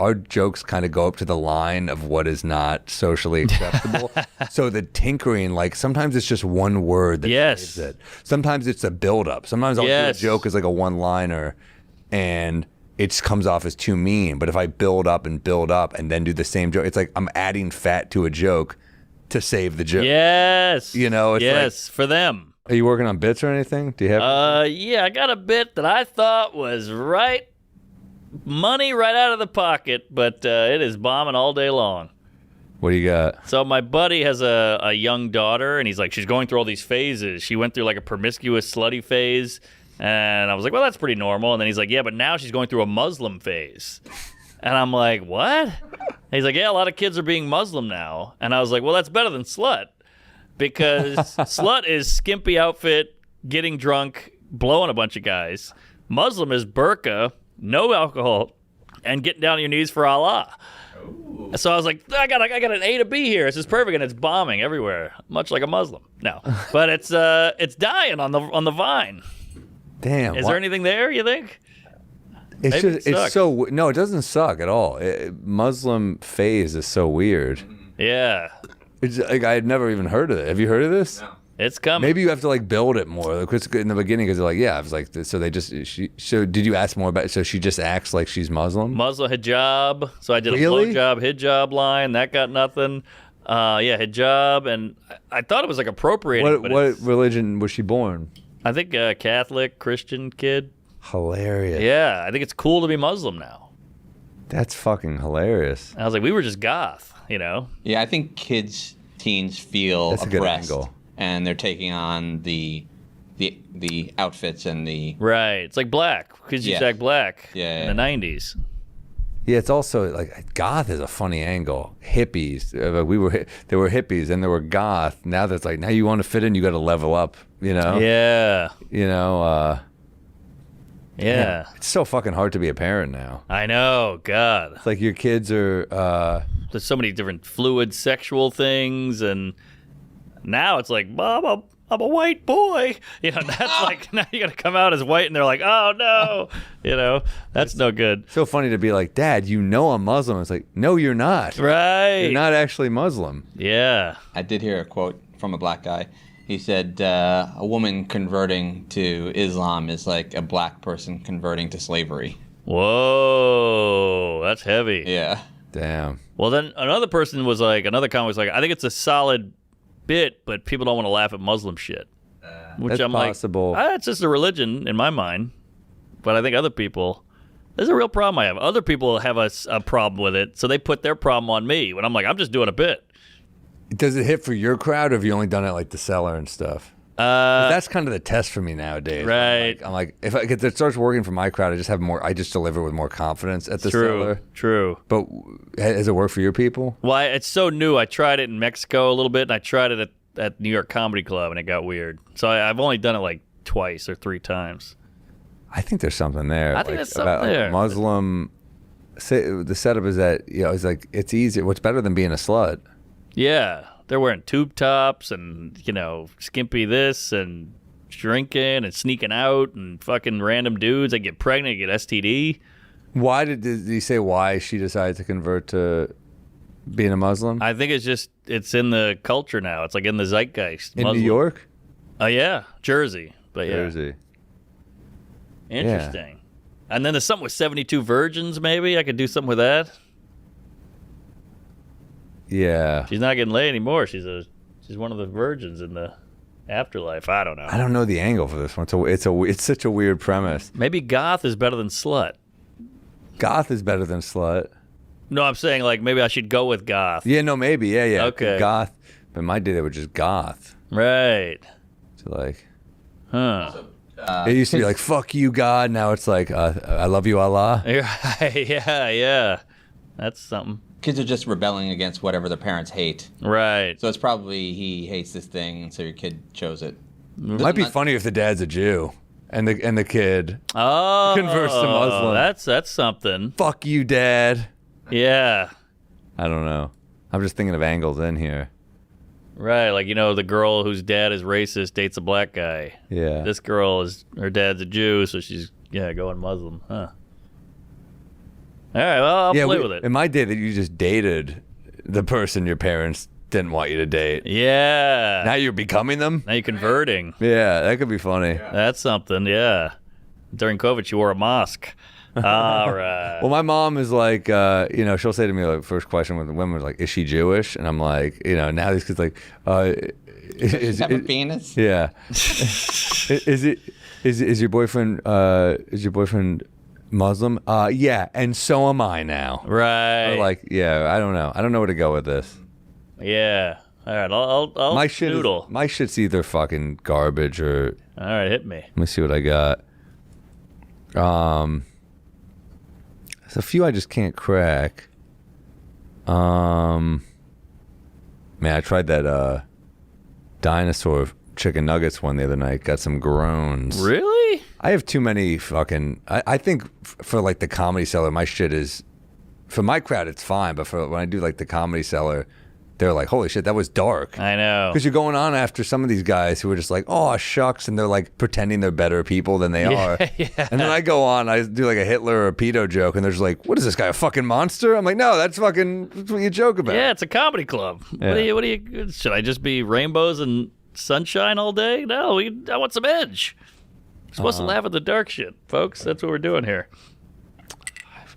our jokes kind of go up to the line of what is not socially acceptable. So the tinkering, like sometimes it's just one word that saves it. Sometimes it's a build-up. Sometimes I'll do a joke as like a one-liner, and it just comes off as too mean. But if I build up and then do the same joke, it's like I'm adding fat to a joke to save the joke. Yes. You know, it's for them. Are you working on bits or anything? Do you have yeah, I got a bit that I thought was money right out of the pocket, but it is bombing all day long. What do you got? So my buddy has a young daughter, and he's like, she's going through all these phases. She went through like a promiscuous, slutty phase, and I was like, well, that's pretty normal. And then he's like, yeah, but now she's going through a Muslim phase. And I'm like, what? And he's like, yeah, a lot of kids are being Muslim now. And I was like, well, that's better than slut, because slut is skimpy outfit, getting drunk, blowing a bunch of guys. Muslim is burqa, no alcohol, and getting down on your knees for Allah. Ooh. So I was like, I got an A to B here. This is perfect, and it's bombing everywhere, much like a Muslim. No, but it's dying on the vine. Damn. Is there anything there, you think? It's so no, it doesn't suck at all. Muslim phase is so weird. Yeah. It's like I had never even heard of it. Have you heard of this? No. It's coming. Maybe you have to like build it more. Like, in the beginning, because they're like, yeah, I was like, so they just so did you ask more about it? So she just acts like she's Muslim? Muslim hijab. So I did a blowjob hijab line. That got nothing. Yeah, hijab, and I thought it was like appropriating. What religion was she born? I think Catholic, Christian kid. Hilarious. Yeah, I think it's cool to be Muslim now. That's fucking hilarious. I was like, we were just goth, you know? Yeah, I think teens feel That's oppressed, a good angle. And they're taking on the outfits and the right. It's like black. Kids used to act black in the 90s. Yeah, it's also like goth is a funny angle. Hippies, there were hippies and there were goth. Now that's like now you want to fit in, you got to level up. You know? Yeah. You know. Yeah. It's so fucking hard to be a parent now. I know. God. It's like your kids are. There's so many different fluid sexual things, and now it's like, Mom, I'm a white boy. You know, that's like, now you got to come out as white, and they're like, oh, no. You know, that's no good. So funny to be like, Dad, you know I'm Muslim. It's like, no, you're not. Right. You're not actually Muslim. Yeah. I did hear a quote from a black guy. He said, a woman converting to Islam is like a black person converting to slavery. Whoa, that's heavy. Yeah. Damn. Well, then another comic was like, I think it's a solid bit, but people don't want to laugh at Muslim shit. Which that's I'm possible. like, it's just a religion in my mind. But I think other people, there's a real problem I have. Other people have a problem with it, so they put their problem on me. When I'm like, I'm just doing a bit. Does it hit for your crowd, or have you only done it like the Cellar and stuff? That's kind of the test for me nowadays. Right. I'm like if it starts working for my crowd, I just deliver with more confidence at the Cellar. True. But has it worked for your people? Well, it's so new. I tried it in Mexico a little bit, and I tried it at New York Comedy Club, and it got weird. So I've only done it like twice or 3 times. I think there's something there. I think there's something there. Muslim. The setup is that it's like it's easier. What's better than being a slut? Yeah, they're wearing tube tops and, skimpy this and drinking and sneaking out and fucking random dudes. They get pregnant, get STD. Why did he say why she decided to convert to being a Muslim? I think it's in the culture now. It's like in the zeitgeist. In New York? Oh, yeah. Jersey. But yeah. Jersey. Interesting. Yeah. And then there's something with 72 virgins, maybe? I could do something with that. Yeah. She's not getting laid anymore. She's one of the virgins in the afterlife. I don't know. I don't know the angle for this one. It's such a weird premise. Maybe goth is better than slut. Goth is better than slut. No, I'm saying like maybe I should go with goth. Yeah, no, maybe. Yeah. Okay. Goth. But in my day they were just goth. Right. So like, huh. It used to be like, fuck you, God. Now it's like, I love you, Allah. Yeah. That's something. Kids are just rebelling against whatever their parents hate. Right. So it's probably he hates this thing, so your kid chose it. It might be funny if the dad's a Jew and the kid converts to Muslim. That's something. Fuck you, Dad. Yeah. I don't know. I'm just thinking of angles in here. Right, like, the girl whose dad is racist dates a black guy. Yeah. This girl her dad's a Jew, so she's, going Muslim. Huh. All right, well, I'll play with it. In my day, that you just dated the person your parents didn't want you to date. Yeah. Now you're becoming them? Now you're converting. Yeah, that could be funny. That's something, yeah. During COVID, she wore a mask. All right. Well, my mom is like, she'll say to me, like, first question with the women was like, is she Jewish? And I'm like, now these kids like, Does she have a penis? Yeah. Is your boyfriend Muslim? Yeah, and so am I now. Right. Or like, yeah, I don't know. I don't know where to go with this. Yeah. All right, I'll my noodle. My shit's either fucking garbage or. All right, hit me. Let me see what I got. There's a few I just can't crack. Man, I tried that dinosaur chicken nuggets one the other night. Got some groans. Really? I have too many fucking. I think for like the Comedy Cellar, my shit is. For my crowd, it's fine, but for when I do like the Comedy Cellar, they're like, holy shit, that was dark. I know. Because you're going on after some of these guys who are just like, oh, shucks, and they're like pretending they're better people than they are. Yeah. And then I go on, I do like a Hitler or a pedo joke, and they're just like, what is this guy, a fucking monster? I'm like, no, that's what you joke about. Yeah, it's a comedy club. Yeah. What do you? Should I just be rainbows and sunshine all day? No, I want some edge. We're supposed to laugh at the dark shit, folks. That's what we're doing here.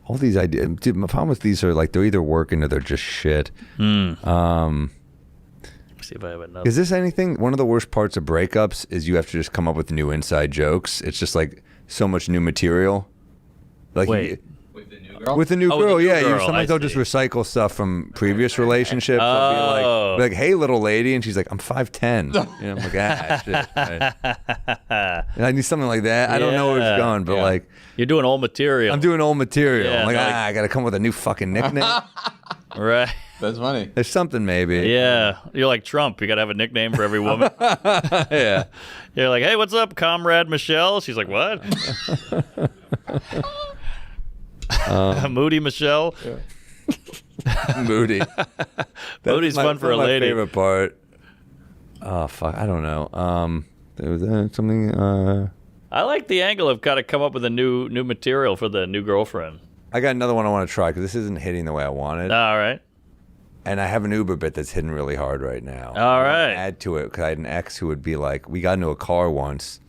All these ideas, dude, my problem with these are like they're either working or they're just shit. See if I have another. Is this anything? One of the worst parts of breakups is you have to just come up with new inside jokes. It's just like so much new material. Like Wait. With the new girl? With the new Oh, girl, with the new yeah. girl, Sometimes they'll just recycle stuff from previous relationships. They'll be like, hey, little lady, and she's like, I'm 5'10". I'm like, shit. Right. And I need something like that. I don't know where it's going, but like, you're doing old material. I'm doing old material. Yeah, I'm like, like- I got to come with a new fucking nickname. Right. That's funny. There's something maybe. Yeah, you're like Trump. You got to have a nickname for every woman. Yeah. You're like, hey, what's up, Comrade Michelle? She's like, what? Moody Michelle. Moody. Moody's fun for a my lady. favorite part. Oh fuck, I don't know. There was something. I like the angle of kind of come up with a new material for the new girlfriend. I got another one I want to try because this isn't hitting the way I wanted. All right. And I have an Uber bit that's hitting really hard right now. All I wanna right. add to it because I had an ex who would be like, we got into a car once.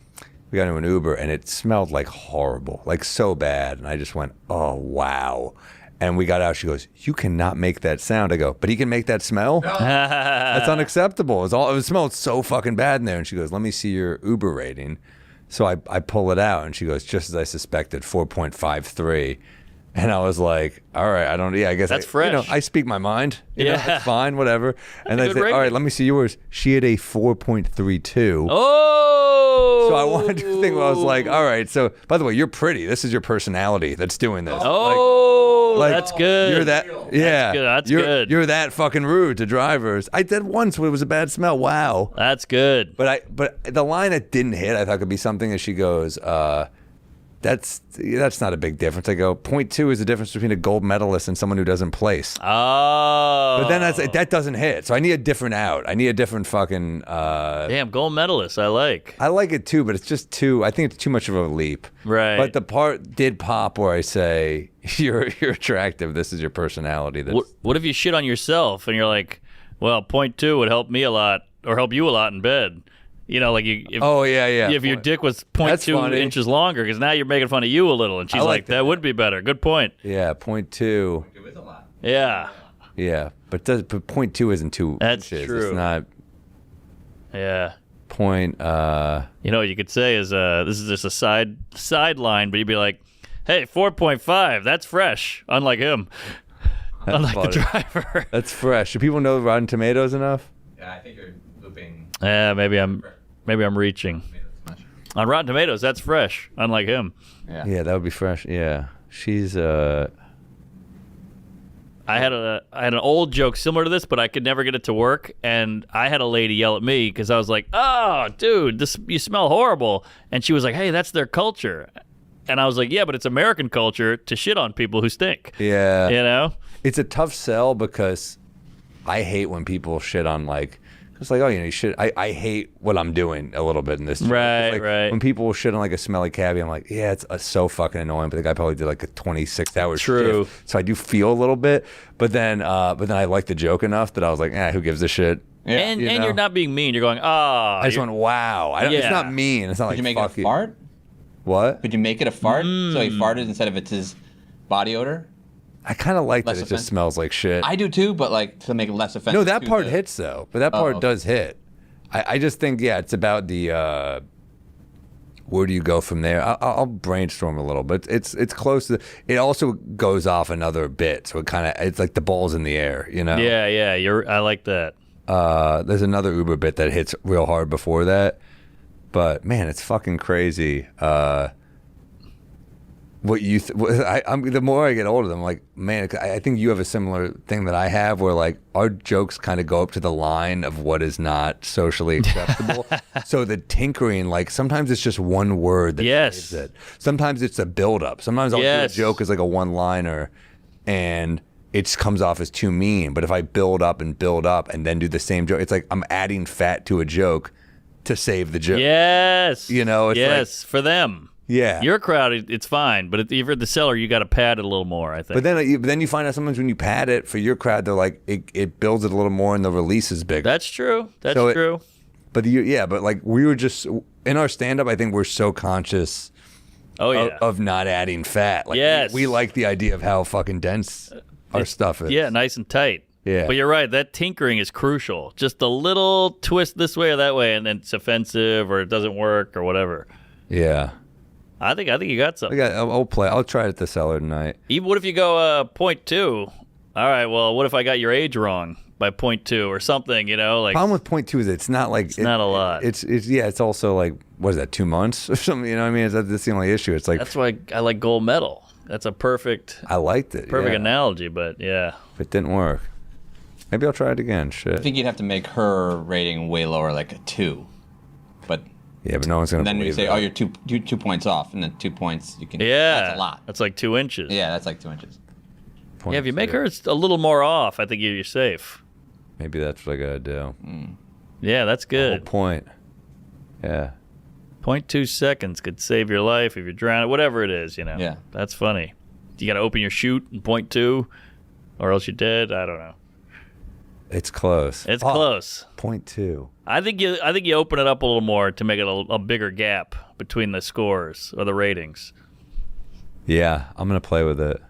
We got into an Uber and it smelled like horrible, like so bad. And I just went, oh, wow. And we got out. She goes, you cannot make that sound. I go, but he can make that smell? That's unacceptable. It smelled so fucking bad in there. And she goes, let me see your Uber rating. So I pull it out and she goes, just as I suspected, 4.53. And I was like, all right, I guess That's fresh. I speak my mind. Yeah. It's fine, whatever. And I good said, all rating. right, let me see yours. She had a 4.32. Oh. So I wanted to think, I was like, all right, so by the way, you're pretty. This is your personality that's doing this. Oh, Like, that's good. You're that, yeah. That's good. You're that fucking rude to drivers. I did once when it was a bad smell. Wow. That's good. But the line that didn't hit, I thought could be something that she goes, that's not a big difference. I go, 0.2 is the difference between a gold medalist and someone who doesn't place. Oh. But then that doesn't hit. So I need a different out. I need a different fucking. Damn, gold medalist. I like. I like it too, but it's just I think it's too much of a leap. Right. But the part did pop where I say, you're attractive. This is your personality. What if you shit on yourself and you're like, well, 0.2 would help me a lot or help you a lot in bed. You know, like you. If your dick was 0.2 inches longer, because now you're making fun of you a little, and she's like, that would be better. Good point. Yeah, 0.2. It was a lot. Yeah. Yeah, but 0.2 isn't 2 That's inches. true. It's not Yeah. point. You know what you could say is this is just a sideline, but you'd be like, hey, 4.5, that's fresh. Unlike him. Unlike the driver. That's fresh. Do people know Rotten Tomatoes enough? Yeah, I think you're looping. Yeah, maybe I'm reaching. On Rotten Tomatoes, that's fresh. Unlike him. Yeah, that would be fresh. Yeah, she's. I had an old joke similar to this, but I could never get it to work. And I had a lady yell at me because I was like, "Oh, dude, you smell horrible." And she was like, "Hey, that's their culture." And I was like, "Yeah, but it's American culture to shit on people who stink." Yeah, You know, it's a tough sell because I hate when people shit on like It's like, oh, you should. I hate what I'm doing a little bit in this. Right, like, right. When people shit on like a smelly cabbie, I'm like, yeah, it's so fucking annoying. But the guy probably did like a 26-hour shift, so I do feel a little bit. But then I like the joke enough that I was like, who gives a shit? Yeah. And you're not being mean. You're going, I just went, wow. It's not mean. It's not like. Could you make it a fart? What? Could you make it a fart? So he farted instead of it's his body odor? I kind of like that it just smells like shit. I do too, but like to make it less offensive. No, that part hits though. But that part does hit. I just think, it's about the where do you go from there? I'll brainstorm a little, but it's close to. It also goes off another bit, so it's like the ball's in the air, Yeah. I like that. There's another Uber bit that hits real hard before that, but man, it's fucking crazy. What you? The more I get older, I'm like, man, I think you have a similar thing that I have, where like our jokes kind of go up to the line of what is not socially acceptable. So the tinkering, like sometimes it's just one word that saves it. Sometimes it's a build-up. Sometimes I'll do a joke as like a one-liner, and it just comes off as too mean. But if I build up and then do the same joke, it's like I'm adding fat to a joke to save the joke. Yes. It's for them. Yeah, your crowd, it's fine, but if you're at the cellar, you got to pad it a little more, I think. But then you find out sometimes when you pad it for your crowd, they're like it builds it a little more and the release is bigger. That's true. That's true. But like we were just in our stand-up, I think we're so conscious. Of not adding fat. Like we like the idea of how fucking dense our stuff is. Yeah, nice and tight. Yeah. But you're right. That tinkering is crucial. Just a little twist this way or that way, and then it's offensive or it doesn't work or whatever. Yeah. I think you got something. I'll play. I'll try it at the cellar tonight. Even what if you go 0.2? All right. Well, what if I got your age wrong by 0.2 or something? Like problem with 0.2 is it's not like not a lot. It's also like what is that, 2 months or something? You know what I mean? That's the only issue. It's like that's why I like gold medal. That's a perfect. I liked it. Perfect analogy, but yeah, it didn't work. Maybe I'll try it again. Shit. I think you'd have to make her rating way lower, like a 2. But. Yeah, but no one's gonna. And then you say, you're 2 points off, and then 2 points you can. Yeah, that's a lot. That's like 2 inches. Yeah, that's like 2 inches. Yeah, if you make her a little more off, I think you're safe. Maybe that's what I gotta do. Yeah, that's good. The whole point. Yeah. 0.2 seconds could save your life if you're drowning, whatever it is. Yeah. That's funny. You got to open your chute in 0.2, or else you're dead. I don't know. It's close. It's close. 0.2. I think you open it up a little more to make it a bigger gap between the scores or the ratings. Yeah, I'm gonna play with it.